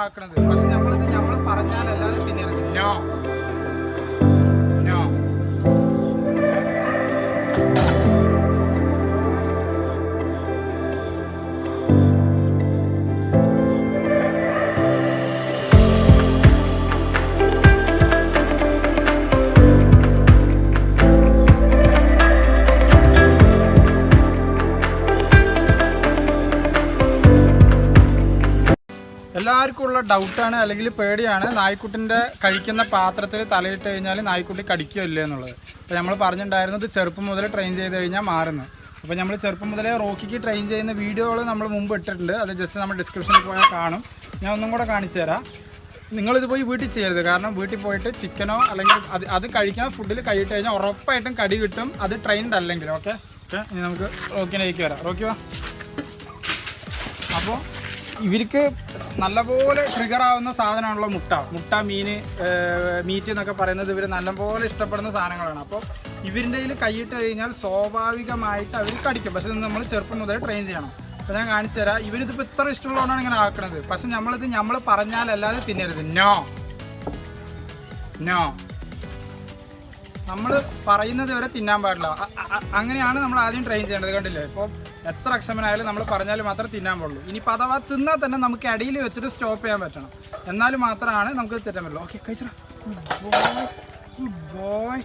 ആക്കണത്. പക്ഷെ നമ്മൾ പറഞ്ഞാലല്ലാതെ തിന്നരുത്. No no. എല്ലാവർക്കും ഉള്ള ഡൗട്ടാണ് അല്ലെങ്കിൽ പേടിയാണ് നായ്ക്കുട്ടിൻ്റെ കഴിക്കുന്ന പാത്രത്തിൽ തലയിട്ട് കഴിഞ്ഞാൽ നായ്ക്കുട്ടി കടിക്കുകയോ ഇല്ലേ എന്നുള്ളത്. അപ്പോൾ നമ്മൾ പറഞ്ഞിട്ടുണ്ടായിരുന്നത് ചെറുപ്പം മുതൽ ട്രെയിൻ ചെയ്ത് കഴിഞ്ഞാൽ മാറുന്നു. അപ്പോൾ നമ്മൾ ചെറുപ്പം മുതലേ റോക്കിക്ക് ട്രെയിൻ ചെയ്യുന്ന വീഡിയോകൾ നമ്മൾ മുമ്പ് ഇട്ടിട്ടുണ്ട്. അത് ജസ്റ്റ് നമ്മൾ ഡിസ്ക്രിപ്ഷനിൽ പോയാൽ കാണും. ഞാൻ ഒന്നും കൂടെ കാണിച്ചു തരാം. നിങ്ങളിത് പോയി വീട്ടിൽ ചെയ്യരുത്. കാരണം വീട്ടിൽ പോയിട്ട് ചിക്കനോ അല്ലെങ്കിൽ അത് കഴിക്കുന്ന ഫുഡിൽ കഴിയിട്ട് കഴിഞ്ഞാൽ ഉറപ്പായിട്ടും കടി കിട്ടും. അത് ട്രെയിൻഡ് അല്ലെങ്കിൽ. ഓക്കെ ഇനി നമുക്ക് റോക്കിനേക്ക് വരാം. റോക്കി വാ. അപ്പോൾ ഇവർക്ക് നല്ലപോലെ ട്രിഗർ ആവുന്ന സാധനമാണല്ലോ മുട്ട, മീറ്റ് എന്നൊക്കെ പറയുന്നത് ഇവർ നല്ലപോലെ ഇഷ്ടപ്പെടുന്ന സാധനങ്ങളാണ്. അപ്പോൾ ഇവരിൻ്റെ കയ്യിൽ കൈയിട്ട് കഴിഞ്ഞാൽ സ്വാഭാവികമായിട്ട് അവർ കടിക്കും. പക്ഷെ നമ്മൾ ചെറുപ്പം മുതൽ ട്രെയിൻ ചെയ്യണം. അപ്പോൾ ഞാൻ കാണിച്ചു തരാം. ഇവരിതിപ്പോൾ ഇത്ര ഇഷ്ടമുള്ളതുകൊണ്ടാണ് ഇങ്ങനെ ആക്കുന്നത്. പക്ഷെ നമ്മൾ പറഞ്ഞാലല്ലാതെ തിന്നരുത്. No no. നമ്മൾ പറയുന്നത് വരെ തിന്നാൻ പാടില്ല. അങ്ങനെയാണ് നമ്മൾ ആദ്യം ട്രെയിൻ ചെയ്യേണ്ടത്. കണ്ടില്ലേ? ഇപ്പോൾ എത്ര അക്ഷമനായാലും നമ്മൾ പറഞ്ഞാൽ മാത്രമേ തിന്നാൻ പാടുള്ളൂ. ഇനിയിപ്പോൾ അഥവാ തിന്നാൽ തന്നെ നമുക്ക് അടിയിൽ വെച്ചിട്ട് സ്റ്റോപ്പ് ചെയ്യാൻ പറ്റണം. എന്നാൽ മാത്രമാണ് നമുക്ക് തെറ്റാൻ പറ്റുള്ളൂ. ഓക്കെ കഴിച്ചോ. Good boy.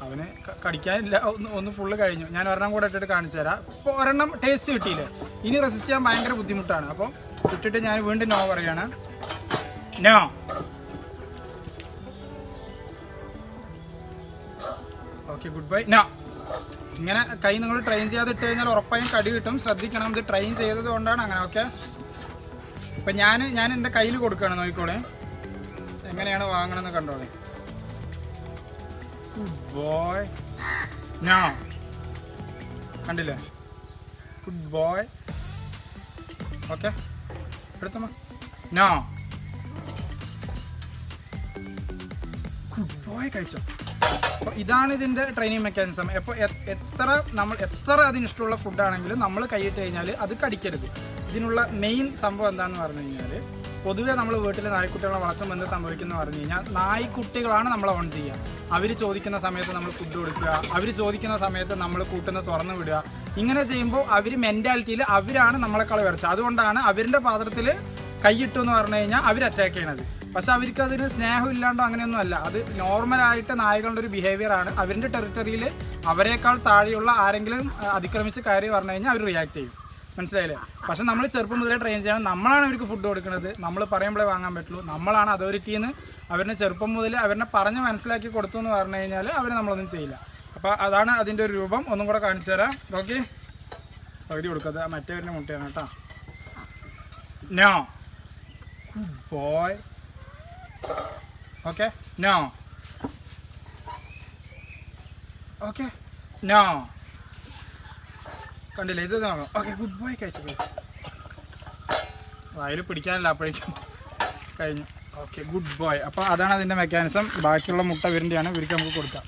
അവന് കടിക്കാനില്ല. ഒന്ന് ഫുള്ള് കഴിഞ്ഞു. ഞാൻ ഒരെണ്ണം കൂടെ ഇട്ടിട്ട് കാണിച്ചു തരാം. ഇപ്പോൾ ഒരെണ്ണം ടേസ്റ്റ് കിട്ടിയില്ലേ? ഇനി റെസിസ്റ്റ് ചെയ്യാൻ ഭയങ്കര ബുദ്ധിമുട്ടാണ്. അപ്പോൾ ഇട്ടിട്ട് ഞാൻ വീണ്ടും നോ പറയാണ്. No. Okay good bye. No. ഇങ്ങനെ കൈ നിങ്ങൾ ട്രെയിൻ ചെയ്യാതെ ഇട്ട് കഴിഞ്ഞാൽ ഉറപ്പായും കടി കിട്ടും. ശ്രദ്ധിക്കണം. ഇത് ട്രെയിൻ ചെയ്തത് കൊണ്ടാണ് അങ്ങനെ. ഓക്കെ അപ്പം ഞാൻ എൻ്റെ കയ്യിൽ കൊടുക്കുകയാണ്. നോക്കിക്കോളെ എങ്ങനെയാണ് വാങ്ങണമെന്ന് കണ്ടോളെ. Good boy. നോ. കണ്ടില്ലേ? Good boy. ഓക്കെ എടുത്തമ്മ. നോ. Good boy. കഴിച്ചോ. അപ്പോൾ ഇതാണ് ഇതിൻ്റെ ട്രെയിനിങ് മെക്കാനിസം. അപ്പോൾ എത്ര അതിനിഷ്ടമുള്ള ഫുഡാണെങ്കിലും നമ്മൾ കൈയിട്ട് കഴിഞ്ഞാൽ അത് കടിക്കരുത്. ഇതിനുള്ള മെയിൻ സംഭവം എന്താണെന്ന് പറഞ്ഞു കഴിഞ്ഞാൽ, പൊതുവേ നമ്മൾ വീട്ടിൽ നായ്ക്കുട്ടികളെ വളർത്തുമ്പോൾ എന്ത് സംഭവിക്കുന്നു പറഞ്ഞു കഴിഞ്ഞാൽ, നായ്ക്കുട്ടികളാണ് നമ്മളെ ഓൺ ചെയ്യുക. അവർ ചോദിക്കുന്ന സമയത്ത് നമ്മൾ ഫുഡ് കൊടുക്കുക, അവർ ചോദിക്കുന്ന സമയത്ത് നമ്മൾ കൂട്ടുന്ന തുറന്നു വിടുക. ഇങ്ങനെ ചെയ്യുമ്പോൾ അവർ മെൻറ്റാലിറ്റിയിൽ അവരാണ് നമ്മളെക്കാൾ വരച്ചത്. അതുകൊണ്ടാണ് അവരുടെ പാത്രത്തിൽ കൈയിട്ടു എന്ന് പറഞ്ഞു കഴിഞ്ഞാൽ അവർ അറ്റാക്ക് ചെയ്യണത്. പക്ഷെ അവർക്ക് അതിന് സ്നേഹം ഇല്ലാണ്ടോ അങ്ങനെയൊന്നും അല്ല. അത് നോർമലായിട്ട് നായകളുടെ ഒരു ബിഹേവിയറാണ്. അവരുടെ ടെറിട്ടറിയിൽ അവരെക്കാൾ താഴെയുള്ള ആരെങ്കിലും അതിക്രമിച്ച് കയറി പറഞ്ഞു കഴിഞ്ഞാൽ അവർ റിയാക്ട് ചെയ്യും. മനസ്സിലായില്ലേ? പക്ഷെ നമ്മൾ ചെറുപ്പം മുതലേ ട്രെയിൻ ചെയ്യണം. നമ്മളാണ് അവർക്ക് ഫുഡ് കൊടുക്കുന്നത്. നമ്മൾ പറയുമ്പോഴേ വാങ്ങാൻ പറ്റുള്ളൂ. നമ്മളാണ് അതോറിറ്റിന്ന് അവരെ ചെറുപ്പം മുതൽ അവരെ പറഞ്ഞ് മനസ്സിലാക്കി കൊടുത്തു എന്ന് പറഞ്ഞു കഴിഞ്ഞാൽ അവർ നമ്മളൊന്നും ചെയ്യില്ല. അപ്പോൾ അതാണ് അതിൻ്റെ ഒരു രൂപം. ഒന്നും കൂടെ കാണിച്ചു തരാം. ഓക്കെ പകുതി കൊടുക്കാതെ മറ്റേവരുടെ മുട്ടയാണ് കേട്ടോ. No. Good boy. Okay no. Okay no. കണ്ടില്ലേ? ഇത് കാണാം. Okay good boy. കഴിച്ചു. അതിൽ പിടിക്കാനില്ല. അപ്പോഴേക്കും കഴിഞ്ഞു. Okay good boy. അപ്പോൾ അതാണ് അതിൻ്റെ മെക്കാനിസം. ബാക്കിയുള്ള മുട്ട ഇവരിൻ്റെയാണ്. ഇവർക്ക് നമുക്ക് കൊടുക്കാം.